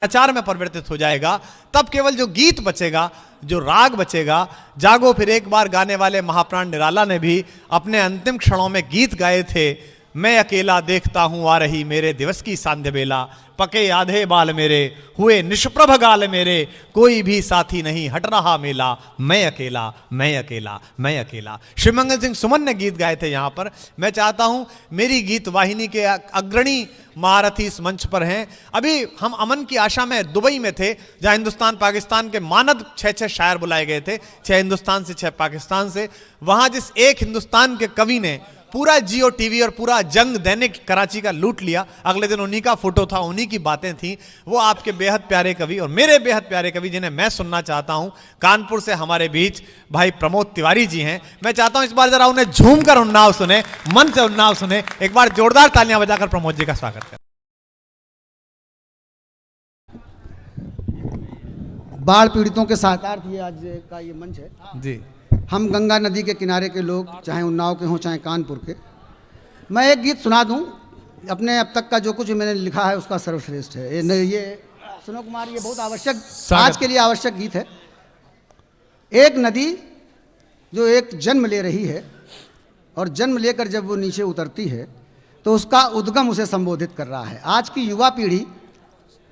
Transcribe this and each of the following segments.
आचार में परिवर्तित हो जाएगा, तब केवल जो गीत बचेगा, जो राग बचेगा। जागो फिर एक बार गाने वाले महाप्राण निराला ने भी अपने अंतिम क्षणों में गीत गाए थे। मैं अकेला देखता हूं आ रही मेरे दिवस की सांध्य बेला, पके आधे बाल मेरे हुए निष्प्रभ गाल मेरे, कोई भी साथी नहीं हट रहा मेला, मैं अकेला मैं अकेला मैं अकेला। शिवमंगल सिंह सुमन ने गीत गाए थे यहां पर। मैं चाहता हूं, मेरी गीत वाहिनी के अग्रणी महारथी इस मंच पर हैं। अभी हम अमन की आशा में दुबई में थे, जहां हिंदुस्तान पाकिस्तान के मानद 6 शायर बुलाए गए थे, 6 हिंदुस्तान से 6 पाकिस्तान से। वहां जिस एक हिंदुस्तान के कवि ने पूरा जियो टीवी और पूरा जंग दैनिक कराची का लूट लिया, अगले दिन उन्हीं का फोटो था, उन्हीं की बातें थी। वो आपके बेहद प्यारे कवि और मेरे बेहद प्यारे कवि, जिन्हें मैं सुनना चाहता हूं। कानपुर से हमारे बीच भाई प्रमोद तिवारी जी हैं। मैं चाहता हूं इस बार जरा उन्हें झूमकर उन्नाव सुने, मन से उन्नाव सुने। एक बार जोरदार तालियां बजाकर प्रमोद जी का स्वागत करें। बाढ़ पीड़ितों के साथार्थ ये आज का ये मंच है जी। हम गंगा नदी के किनारे के लोग, चाहे उन्नाव के हों चाहे कानपुर के। मैं एक गीत सुना दूं, अपने अब तक का जो कुछ मैंने लिखा है उसका सर्वश्रेष्ठ है। ये सुनो कुमार, ये बहुत आवश्यक, आज के लिए आवश्यक गीत है। एक नदी जो एक जन्म ले रही है और जन्म लेकर जब वो नीचे उतरती है तो उसका उद्गम उसे संबोधित कर रहा है। आज की युवा पीढ़ी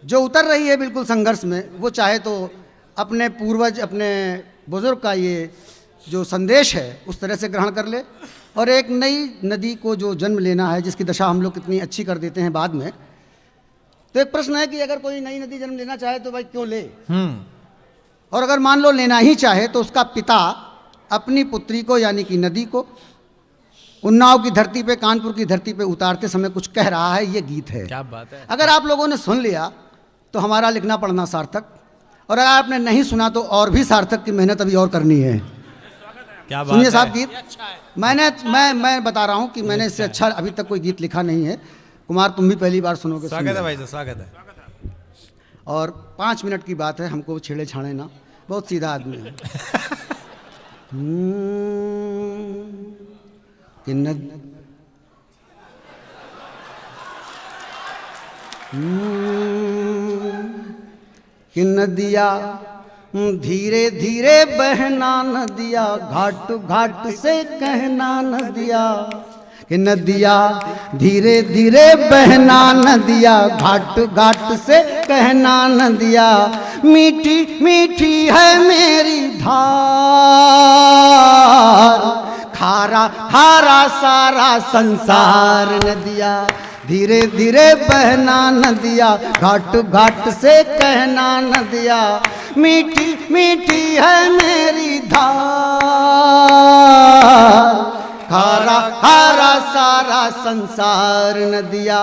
जो उतर रही है बिल्कुल संघर्ष में, वो चाहे तो अपने पूर्वज, अपने बुजुर्ग का ये जो संदेश है उस तरह से ग्रहण कर ले, और एक नई नदी को जो जन्म लेना है, जिसकी दशा हम लोग कितनी अच्छी कर देते हैं बाद में। तो एक प्रश्न है कि अगर कोई नई नदी जन्म लेना चाहे तो भाई क्यों ले, और अगर मान लो लेना ही चाहे तो उसका पिता अपनी पुत्री को यानी कि नदी को उन्नाव की धरती पे, कानपुर की धरती पे उतारते समय कुछ कह रहा है। ये गीत है। क्या बात है। अगर आप लोगों ने सुन लिया तो हमारा लिखना पढ़ना सार्थक, और अगर आपने नहीं सुना तो और भी सार्थक की मेहनत अभी और करनी है। क्या बात सुनिए है। साहब गीत। मैं बता रहा हूं कि मैंने इससे अच्छा अभी तक कोई गीत लिखा नहीं है। कुमार, तुम भी पहली बार सुनोगे। स्वागत है भाई, स्वागत है। और 5 मिनट की बात है, हमको छेड़े छाड़े ना, बहुत सीधा आदमी है। कि नदिया धीरे धीरे बहना नदिया, घाट घाट से कहना नदिया। कि नदिया धीरे धीरे बहना नदिया, घाट घाट से कहना नदिया। मीठी मीठी है मेरी धार, खारा खारा सारा संसार। नदिया धीरे धीरे बहना नदिया, घाट घाट से कहना नदिया। मीठी मीठी है मेरी धार, खारा खारा सारा संसार। नदिया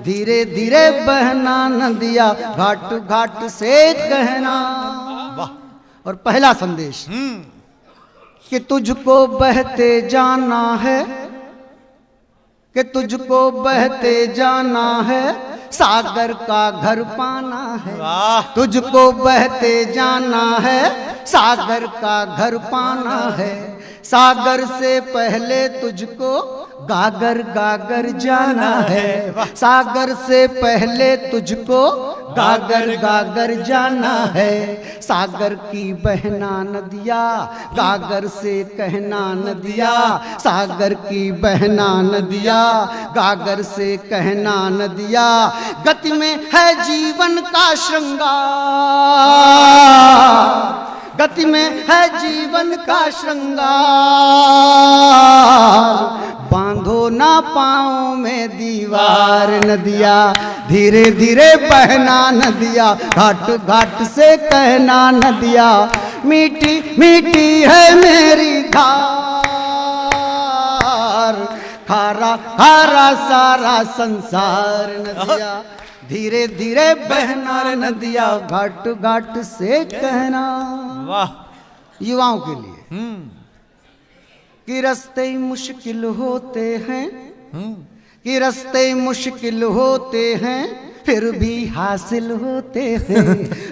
धीरे धीरे बहना नदिया, घाट घाट से कहना। और पहला संदेश कि तुझको बहते जाना है, कि तुझको बहते जाना है, सागर का घर पाना है। तुझको बहते जाना है, सागर का घर पाना है। सागर से पहले तुझको गागर गागर जाना है। सागर से पहले तुझको गागर गागर जाना है। सागर की बहना नदिया, गागर से कहना नदिया। सागर की बहना नदिया, गागर से कहना नदिया। गति में है जीवन का श्रृंगार, गति में है जीवन का श्रृंगार। बांधो ना पाँव में दीवार। नदिया धीरे धीरे बहना नदिया, घाट घाट से कहना नदिया। मीठी मीठी है मेरी धार, खारा खारा सारा संसार। नदिया धीरे धीरे बहना नदिया, घाट घाट से कहना। वाह। युवाओं के लिए कि रास्ते मुश्किल होते हैं, कि रास्ते मुश्किल होते हैं, फिर भी हासिल होते हैं।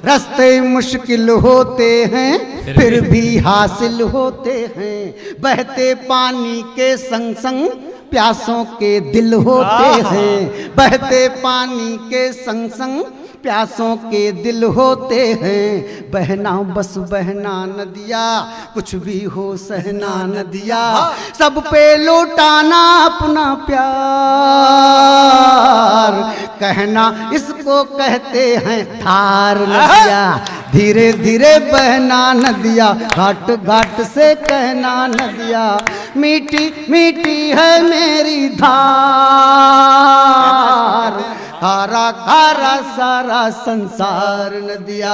रास्ते मुश्किल होते हैं, फिर भी हासिल होते हैं। बहते पानी के संग संग प्यासों के दिल होते हैं। बहते पानी के संग संग प्यासों के दिल होते हैं, बहना बस बहना नदिया, कुछ भी हो सहना नदिया, सब पे लौटाना अपना प्यार, कहना इसको कहते हैं धार नदिया, धीरे धीरे बहना नदिया, घाट घाट से कहना नदिया, मीठी मीठी है मेरी धार, खारा खारा सारा संसार नदिया,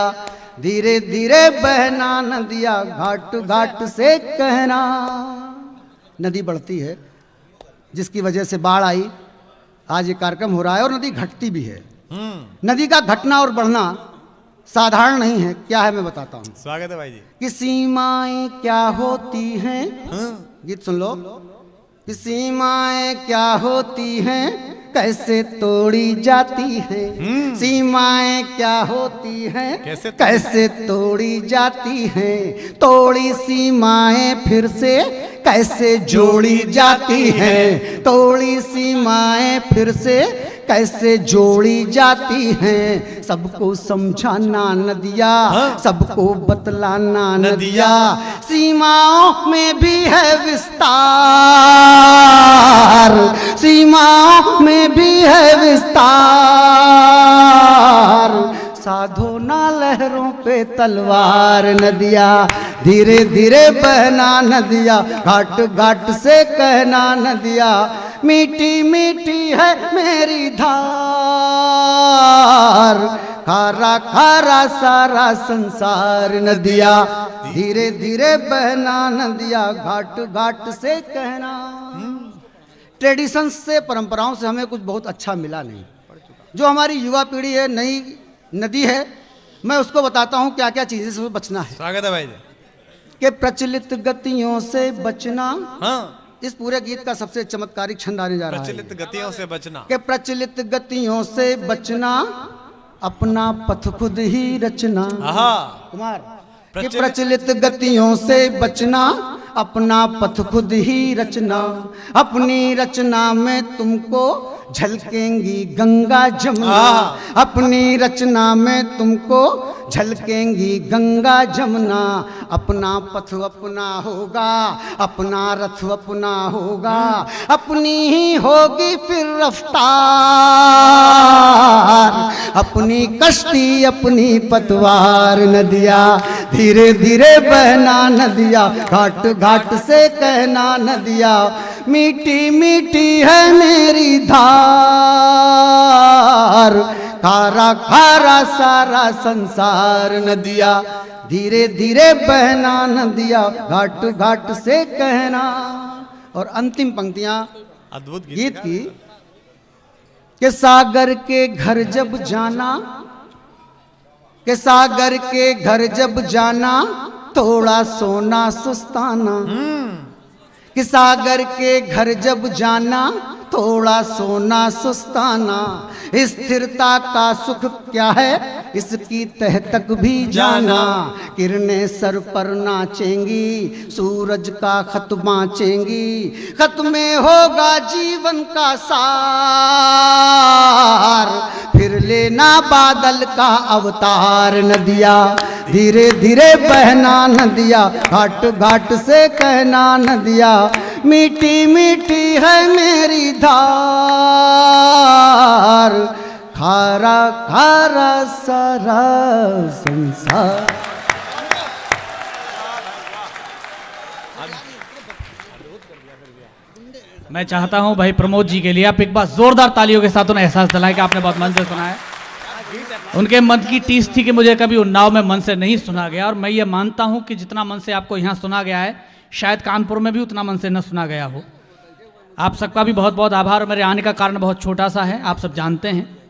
धीरे धीरे बहना नदिया, घाट घाट से कहना। नदी बढ़ती है, जिसकी वजह से बाढ़ आई, आज ये कार्यक्रम हो रहा है, और नदी घटती भी है। नदी का घटना और बढ़ना साधारण नहीं है। क्या है मैं बताता हूँ। स्वागत है भाई जी। कि सीमाएं क्या होती हैं, गीत सुन लो। कि सीमाएं क्या होती हैं, कैसे तोड़ी जाती है, सीमाएं क्या होती हैं, कैसे तोड़ी जाती है, तोड़ी सीमाएं फिर से कैसे जोड़ी जाती है, तोड़ी सीमाएं फिर से कैसे जोड़ी जाती हैं, सबको समझाना नदिया, सबको बतलाना नदिया, सीमाओं में भी है विस्तार, सीमाओं में भी है विस्तार, साधो ना लहरों पे तलवार नदिया, धीरे धीरे बहना नदिया, घाट घाट से कहना नदिया, मीठी मीठी है मेरी धार, खारा खारा सारा संसार नदिया, धीरे धीरे बहना नदिया, घाट घाट से कहना। ट्रेडिशन से, परंपराओं से हमें कुछ बहुत अच्छा मिला नहीं। जो हमारी युवा पीढ़ी है, नई नदी है, मैं उसको बताता हूँ क्या क्या चीजें से बचना है। स्वागत है भाई जी। कि प्रचलित गतियों से बचना, हाँ, इस पूरे गीत का सबसे चमत्कारिक छंद आने जा रहा है। प्रचलित गतियों से बचना। कि प्रचलित गतियों से बचना, अपना पथ खुद ही रचना। कुमार, कि प्रचलित गतियों से बचना, अपना पथ खुद ही रचना, अपनी रचना में तुमको झलकेंगी गंगा जमुना, अपनी रचना में तुमको झलकेंगी गंगा जमुना, अपना पथ अपना होगा, अपना रथ अपना होगा, अपनी ही होगी फिर रफ्तार, अपनी कश्ती अपनी पतवार नदिया, धीरे धीरे बहना नदिया, घाट घाट से कहना नदिया, मीठी मीठी है मेरी धार, खारा खारा सारा संसार नदिया, धीरे धीरे बहना नदिया, घाट घाट से कहना। और अंतिम पंक्तियां अद्भुत गीत की। कि सागर के घर जब जाना, कि सागर के घर जब जाना, थोड़ा सोना सुस्ताना, कि सागर के घर जब जाना, थोड़ा सोना सुस्ताना, स्थिरता का सुख क्या है इसकी तह तक भी जाना, किरणें सर पर नाचेंगी, सूरज का खत बाँचेंगी, खत में होगा जीवन का सार, फिर लेना बादल का अवतार नदिया, धीरे धीरे बहना नदिया, घाट घाट से कहना नदिया, मीठी मीठी है मेरी धार, खारा खारा सारा संसार। मैं चाहता हूं भाई प्रमोद जी के लिए आप एक बार जोरदार तालियों के साथ उन्हें एहसास दिलाएं कि आपने बहुत मन से सुना है। उनके मन की टीस थी कि मुझे कभी उन्नाव में मन से नहीं सुना गया, और मैं ये मानता हूं कि जितना मन से आपको यहाँ सुना गया है, शायद कानपुर में भी उतना मन से न सुना गया हो। आप सबका भी बहुत बहुत आभार। मेरे आने का कारण बहुत छोटा सा है, आप सब जानते हैं।